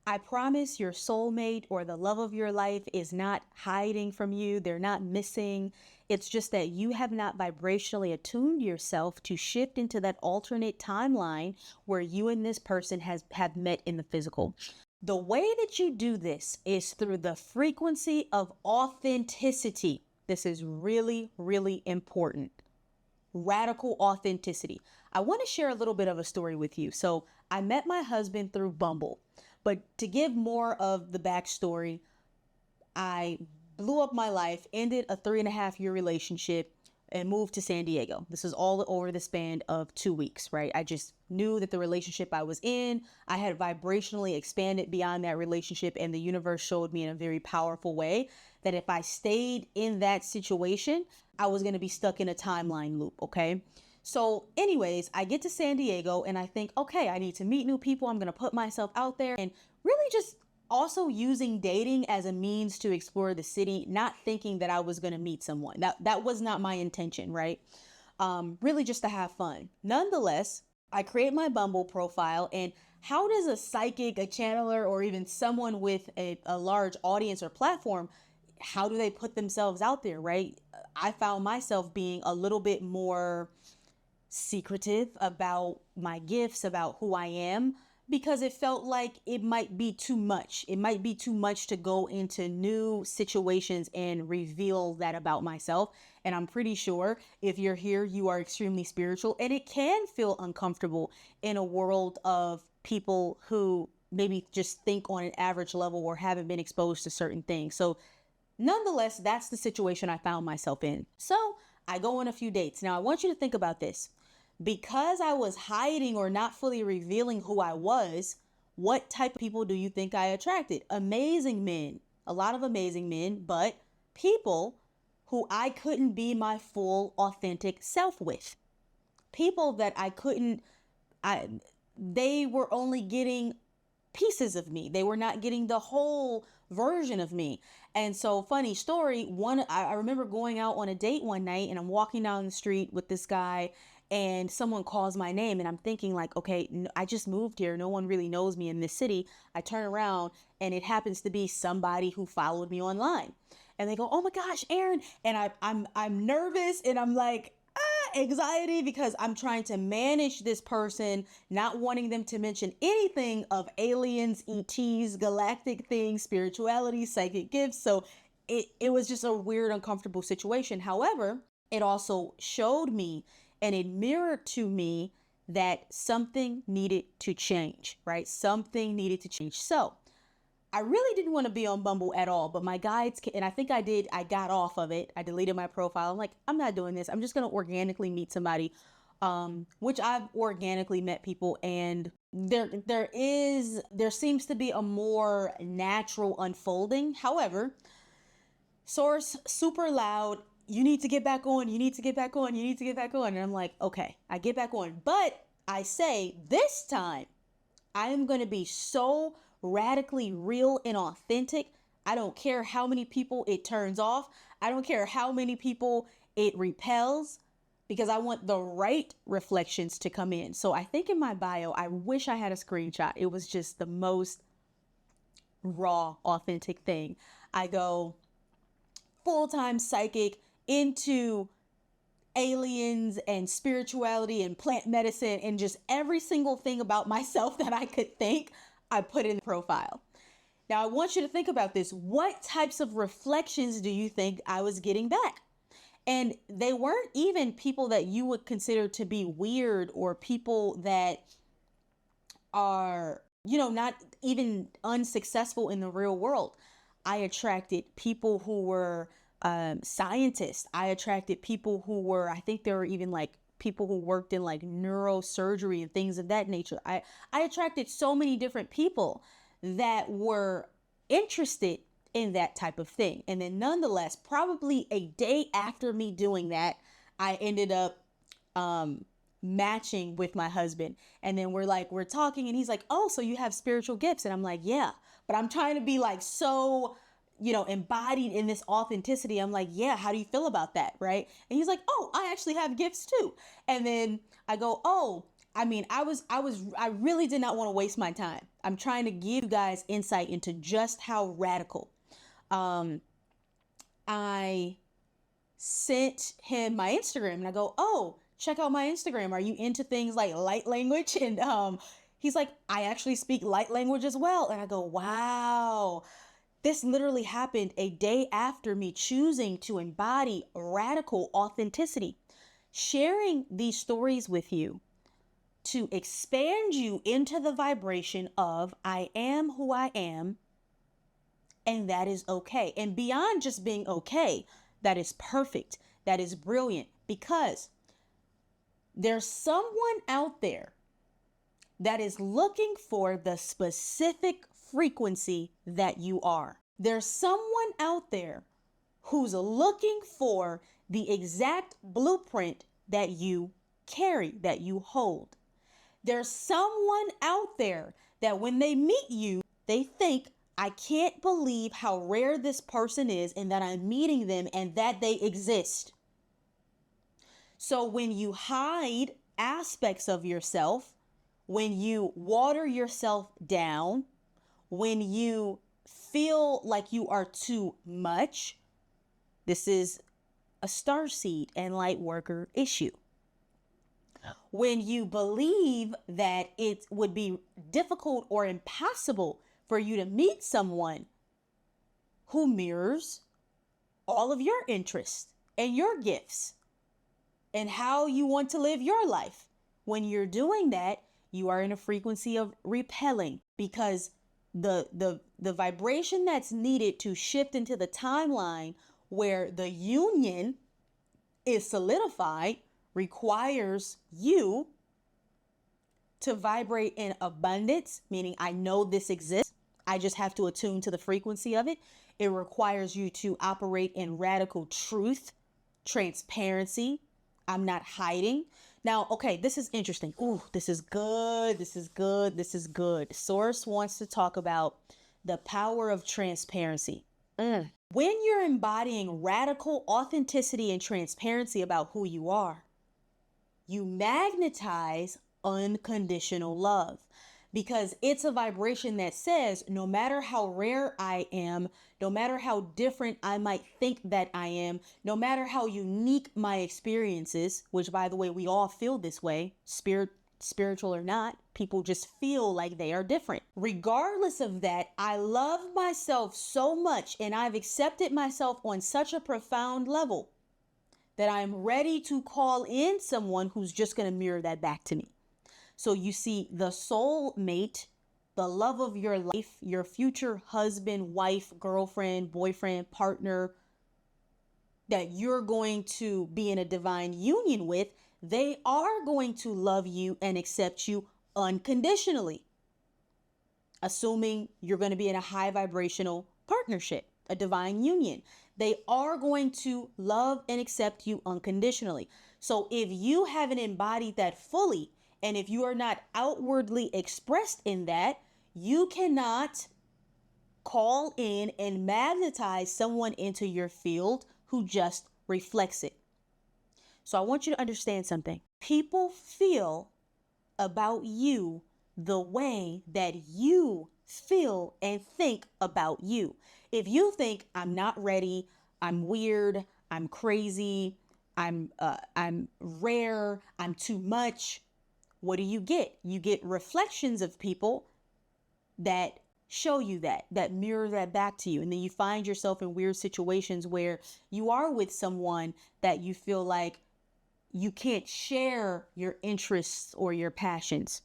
I promise your soulmate or the love of your life is not hiding from you. They're not missing. It's just that you have not vibrationally attuned yourself to shift into that alternate timeline where you and this person have met in the physical. The way that you do this is through the frequency of authenticity. This is really, really important. Radical authenticity. I want to share a little bit of a story with you. So I met my husband through Bumble, but to give more of the backstory, I blew up my life, ended a 3.5 year relationship, and moved to San Diego. This is all over the span of 2 weeks, right? I just knew that the relationship I was in, I had vibrationally expanded beyond that relationship, and the universe showed me in a very powerful way that if I stayed in that situation, I was going to be stuck in a timeline loop, okay? So anyways, I get to San Diego and I think, okay, I need to meet new people. I'm going to put myself out there and really just also using dating as a means to explore the city, not thinking that I was going to meet someone. That was not my intention, right? Really just to have fun. Nonetheless, I create my Bumble profile, and how does a psychic, a channeler, or even someone with a large audience or platform, how do they put themselves out there, right? I found myself being a little bit more secretive about my gifts, about who I am, because it felt like it might be too much. It might be too much to go into new situations and reveal that about myself. And I'm pretty sure if you're here, you are extremely spiritual, and it can feel uncomfortable in a world of people who maybe just think on an average level or haven't been exposed to certain things. So nonetheless, that's the situation I found myself in. So I go on a few dates. Now, I want you to think about this. Because I was hiding or not fully revealing who I was, what type of people do you think I attracted? Amazing men, a lot of amazing men, but people who I couldn't be my full authentic self with. People that they were only getting pieces of me. They were not getting the whole version of me. And so, funny story, I remember going out on a date one night and I'm walking down the street with this guy and someone calls my name and I'm thinking like, okay, I just moved here. No one really knows me in this city. I turn around and it happens to be somebody who followed me online. And they go, "Oh my gosh, Aaron." And I'm nervous and I'm like, anxiety, because I'm trying to manage this person, not wanting them to mention anything of aliens, ETs, galactic things, spirituality, psychic gifts. So it was just a weird, uncomfortable situation. However, it also showed me and it mirrored to me that something needed to change, right? Something needed to change. So I really didn't want to be on Bumble at all, but my guides, and I think I did, I got off of it. I deleted my profile. I'm like, I'm not doing this. I'm just going to organically meet somebody, which I've organically met people. And there seems to be a more natural unfolding. However, source super loud. You need to get back on. You need to get back on. You need to get back on. And I'm like, okay, I get back on. But I say this time, I am going to be so radically real and authentic. I don't care how many people it turns off. I don't care how many people it repels, because I want the right reflections to come in. So I think in my bio, I wish I had a screenshot. It was just the most raw, authentic thing. I go full-time psychic into aliens and spirituality and plant medicine and just every single thing about myself that I could think, I put in the profile. Now I want you to think about this. What types of reflections do you think I was getting back? And they weren't even people that you would consider to be weird or people that are, not even unsuccessful in the real world. I attracted people who were scientists. I attracted people who were, I think there were even like people who worked in like neurosurgery and things of that nature. I attracted so many different people that were interested in that type of thing. And then nonetheless, probably a day after me doing that, I ended up matching with my husband. And then we're talking and he's like, "Oh, so you have spiritual gifts?" And I'm like, "Yeah." But I'm trying to be like so embodied in this authenticity. I'm like, "Yeah, how do you feel about that?" Right? And he's like, "Oh, I actually have gifts too." And then I go, "Oh, I mean, I really did not want to waste my time. I'm trying to give you guys insight into just how radical. Um, I sent him my Instagram and I go, oh, check out my Instagram. Are you into things like light language? And he's like, I actually speak light language as well. And I go, wow. This literally happened a day after me choosing to embody radical authenticity. Sharing these stories with you to expand you into the vibration of I am who I am, and that is okay. And beyond just being okay, that is perfect. That is brilliant, because there's someone out there that is looking for the specific frequency that you are. There's someone out there who's looking for the exact blueprint that you carry, that you hold. There's someone out there that when they meet you, they think, I can't believe how rare this person is and that I'm meeting them and that they exist. So when you hide aspects of yourself, when you water yourself down, when you feel like you are too much, this is a starseed and light worker issue. When you believe that it would be difficult or impossible for you to meet someone who mirrors all of your interests and your gifts and how you want to live your life. When you're doing that, you are in a frequency of repelling, because the vibration that's needed to shift into the timeline where the union is solidified requires you to vibrate in abundance, meaning I know this exists. I just have to attune to the frequency of it. It requires you to operate in radical truth, transparency. I'm not hiding. Now, okay, this is interesting. Ooh, this is good. This is good. This is good. Source wants to talk about the power of transparency. When you're embodying radical authenticity and transparency about who you are, you magnetize unconditional love, because it's a vibration that says no matter how rare I am, no matter how different I might think that I am, no matter how unique my experience is, which by the way, we all feel this way, spiritual or not, people just feel like they are different. Regardless of that, I love myself so much and I've accepted myself on such a profound level that I'm ready to call in someone who's just going to mirror that back to me. So you see, the soulmate, the love of your life, your future husband, wife, girlfriend, boyfriend, partner that you're going to be in a divine union with, they are going to love you and accept you unconditionally, assuming you're going to be in a high vibrational partnership, a divine union. They are going to love and accept you unconditionally. So if you haven't embodied that fully, and if you are not outwardly expressed in that, you cannot call in and magnetize someone into your field who just reflects it. So I want you to understand something. People feel about you the way that you feel and think about you. If you think I'm not ready, I'm weird, I'm crazy, I'm rare, I'm too much, what do you get? You get reflections of people that show you that mirror that back to you. And then you find yourself in weird situations where you are with someone that you feel like you can't share your interests or your passions.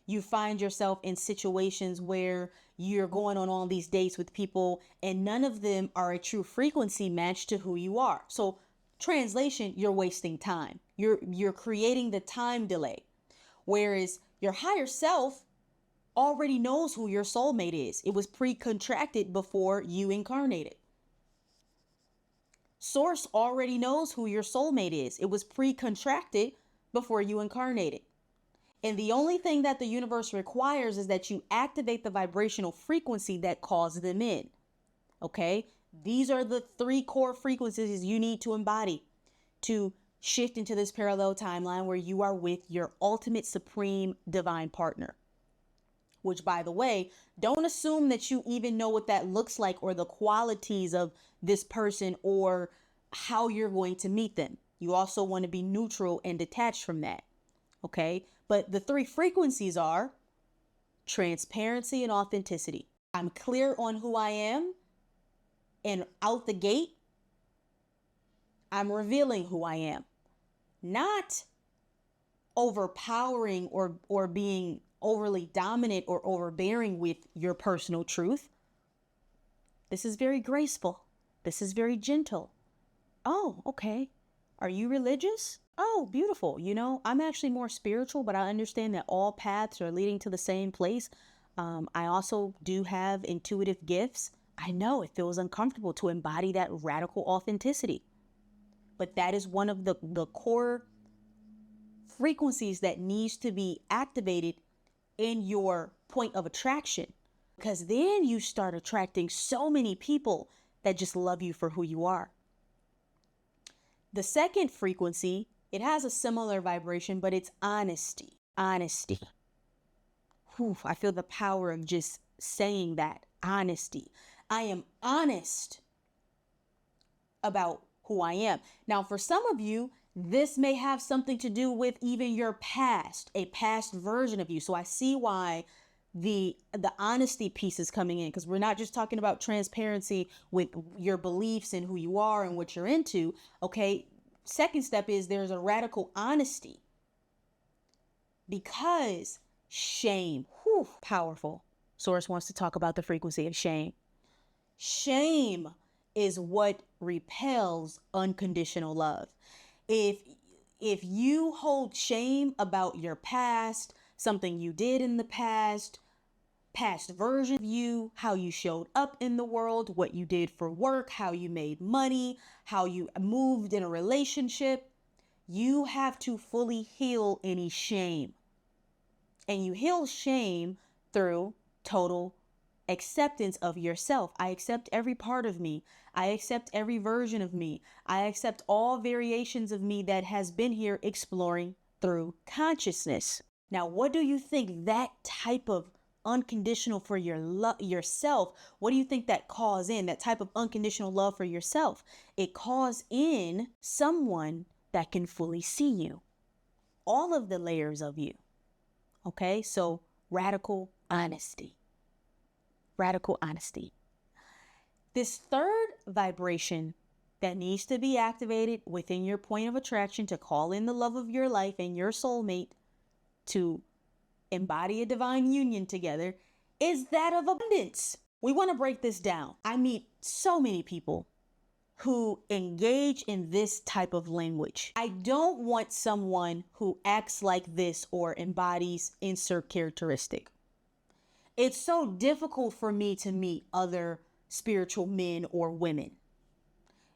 You find yourself in situations where you're going on all these dates with people and none of them are a true frequency match to who you are. So translation, you're wasting time. You're creating the time delay. Whereas your higher self already knows who your soulmate is. It was pre-contracted before you incarnated. Source already knows who your soulmate is. It was pre-contracted before you incarnated. And the only thing that the universe requires is that you activate the vibrational frequency that calls them in. Okay? These are the 3 core frequencies you need to embody to shift into this parallel timeline where you are with your ultimate supreme divine partner. Which, by the way, don't assume that you even know what that looks like or the qualities of this person or how you're going to meet them. You also want to be neutral and detached from that. Okay? But the three frequencies are transparency and authenticity. I'm clear on who I am, and out the gate, I'm revealing who I am. Not overpowering or being overly dominant or overbearing with your personal truth. This is very graceful. This is very gentle. Oh, okay. Are you religious? Oh, beautiful. You know, I'm actually more spiritual, but I understand that all paths are leading to the same place. I also do have intuitive gifts. I know it feels uncomfortable to embody that radical authenticity, but that is one of the core frequencies that needs to be activated in your point of attraction, because then you start attracting so many people that just love you for who you are. The second frequency, it has a similar vibration, but it's honesty. Honesty. Whew, I feel the power of just saying that. Honesty. I am honest about who I am. Now, for some of you, this may have something to do with even your past, a past version of you. So I see why the honesty piece is coming in, because we're not just talking about transparency with your beliefs and who you are and what you're into. Okay. Second step is there's a radical honesty, because shame, whew, powerful. Source wants to talk about the frequency of shame. Shame is what repels unconditional love. If you hold shame about your past, something you did in the past version of you, how you showed up in the world, what you did for work, how you made money, how you moved in a relationship, you have to fully heal any shame. And you heal shame through total acceptance of yourself. I accept every part of me. I accept every version of me. I accept all variations of me that has been here exploring through consciousness. Now, what do you think that type of unconditional for yourself, what do you think that calls in, that type of unconditional love for yourself? It calls in someone that can fully see you, all of the layers of you. Okay, so radical honesty. Radical honesty. This third vibration that needs to be activated within your point of attraction to call in the love of your life and your soulmate to embody a divine union together is that of abundance. We want to break this down. I meet so many people who engage in this type of language. I don't want someone who acts like this or embodies insert characteristic. It's so difficult for me to meet other spiritual men or women.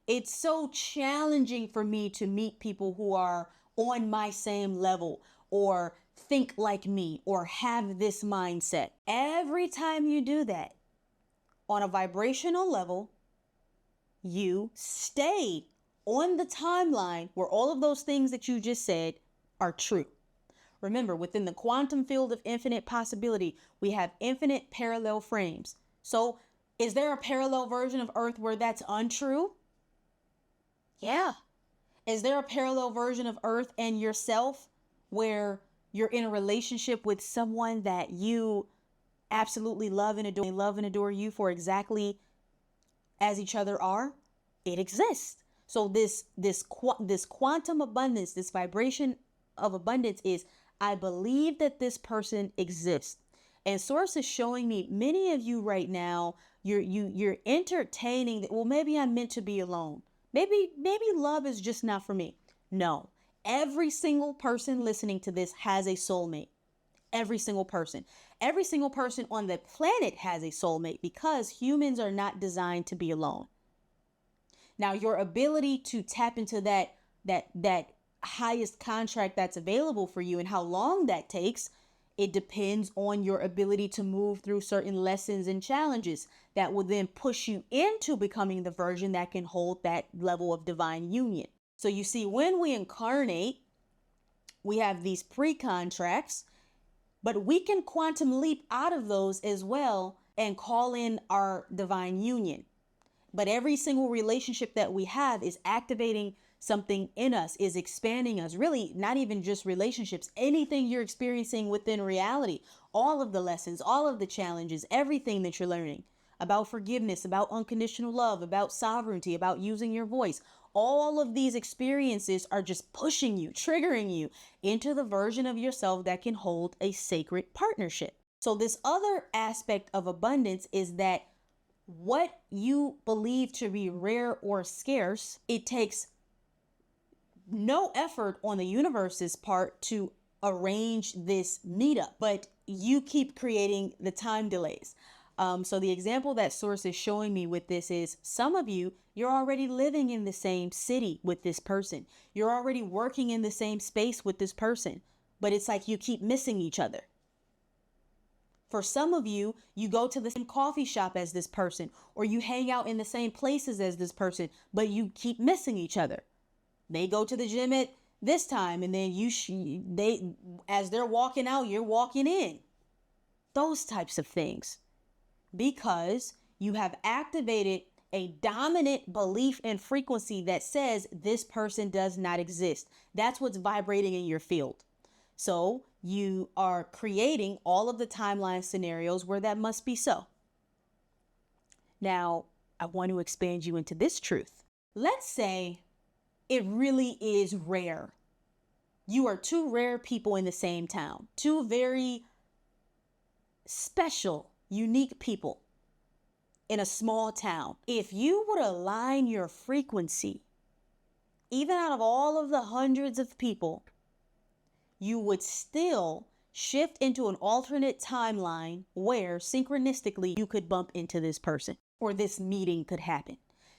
It's so challenging for me to meet people who are on my same level or think like me or have this mindset. Every time you do that, on a vibrational level, you stay on the timeline where all of those things that you just said are true. Remember, within the quantum field of infinite possibility, we have infinite parallel frames. So is there a parallel version of Earth where that's untrue? Yeah. Is there a parallel version of Earth and yourself where you're in a relationship with someone that you absolutely love and adore you for exactly as each other are? It exists. So this quantum abundance, this vibration of abundance is, I believe that this person exists. And Source is showing me many of you right now, you're entertaining that, well, maybe I'm meant to be alone. Maybe love is just not for me. No. Every single person listening to this has a soulmate. Every single person. Every single person on the planet has a soulmate, because humans are not designed to be alone. Now, your ability to tap into that highest contract that's available for you and how long that takes, it depends on your ability to move through certain lessons and challenges that will then push you into becoming the version that can hold that level of divine union. So you see, when we incarnate, we have these pre-contracts, but we can quantum leap out of those as well and call in our divine union. But every single relationship that we have is activating something in us, is expanding us. Really, not even just relationships, anything you're experiencing within reality, all of the lessons, all of the challenges, everything that you're learning about forgiveness, about unconditional love, about sovereignty, about using your voice. All of these experiences are just pushing you, triggering you into the version of yourself that can hold a sacred partnership. So this other aspect of abundance is that what you believe to be rare or scarce, it takes no effort on the universe's part to arrange this meetup, but you keep creating the time delays. So the example that Source is showing me with this is some of you, you're already living in the same city with this person. You're already working in the same space with this person, but it's like you keep missing each other. For some of you, you go to the same coffee shop as this person, or you hang out in the same places as this person, but you keep missing each other. They go to the gym at this time, and then as they're walking out, you're walking in. Those types of things. Because you have activated a dominant belief and frequency that says this person does not exist. That's what's vibrating in your field. So you are creating all of the timeline scenarios where that must be so. Now, I want to expand you into this truth. Let's say it really is rare. You are two rare people in the same town, two very special, unique people in a small town. If you would align your frequency, even out of all of the hundreds of people, you would still shift into an alternate timeline where synchronistically you could bump into this person or this meeting could happen.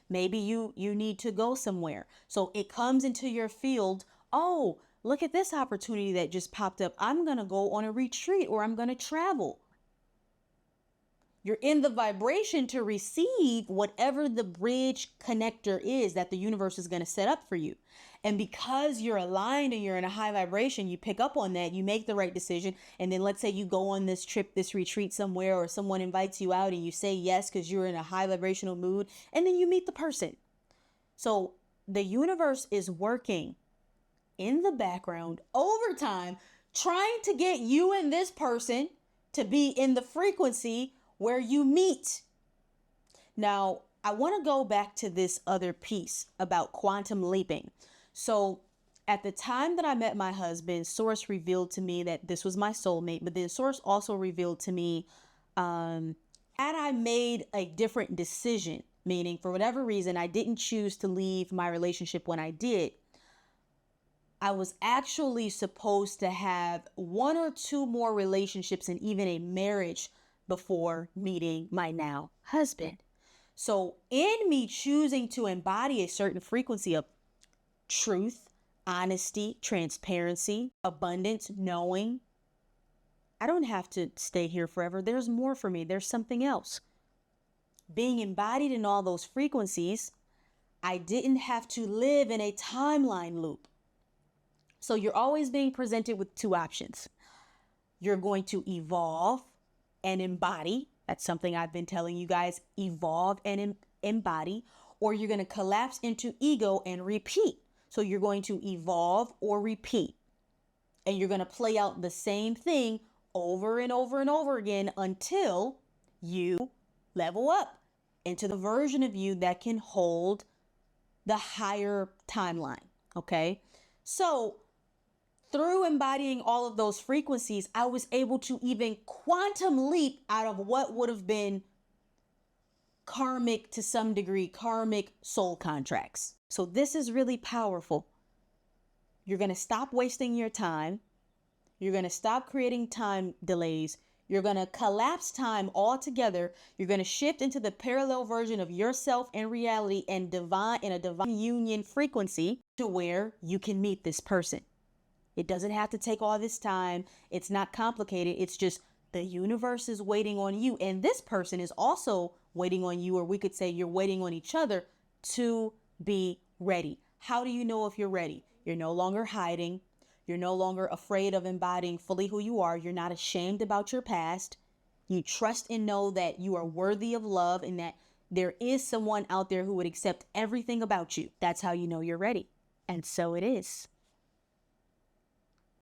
Maybe you need to go somewhere. So it comes into your field. Oh, look at this opportunity that just popped up. I'm going to go on a retreat or I'm going to travel. You're in the vibration to receive whatever the bridge connector is that the universe is going to set up for you. And because you're aligned and you're in a high vibration, you pick up on that, you make the right decision. And then let's say you go on this trip, this retreat somewhere, or someone invites you out and you say yes because you're in a high vibrational mood, and then you meet the person. So the universe is working in the background over time, trying to get you and this person to be in the frequency where you meet. Now, I want to go back to this other piece about quantum leaping. So at the time that I met my husband, Source revealed to me that this was my soulmate, but then Source also revealed to me, had I made a different decision, meaning for whatever reason, I didn't choose to leave my relationship when I did, I was actually supposed to have one or two more relationships and even a marriage before meeting my now husband. So in me choosing to embody a certain frequency of truth, honesty, transparency, abundance, knowing, I don't have to stay here forever. There's more for me. There's something else. Being embodied in all those frequencies, I didn't have to live in a timeline loop. So you're always being presented with two options. You're going to evolve and embody. That's something I've been telling you guys, evolve and embody, or you're going to collapse into ego and repeat. So you're going to evolve or repeat, and you're going to play out the same thing over and over and over again until you level up into the version of you that can hold the higher timeline. Okay. So through embodying all of those frequencies, I was able to even quantum leap out of what would have been karmic, to some degree, karmic soul contracts. So this is really powerful. You're going to stop wasting your time. You're going to stop creating time delays. You're going to collapse time altogether. You're going to shift into the parallel version of yourself and reality and a divine union frequency to where you can meet this person. It doesn't have to take all this time. It's not complicated. It's just the universe is waiting on you. And this person is also waiting on you, or we could say you're waiting on each other to be ready. How do you know if you're ready? You're no longer hiding. You're no longer afraid of embodying fully who you are. You're not ashamed about your past. You trust and know that you are worthy of love and that there is someone out there who would accept everything about you. That's how you know you're ready. And so it is.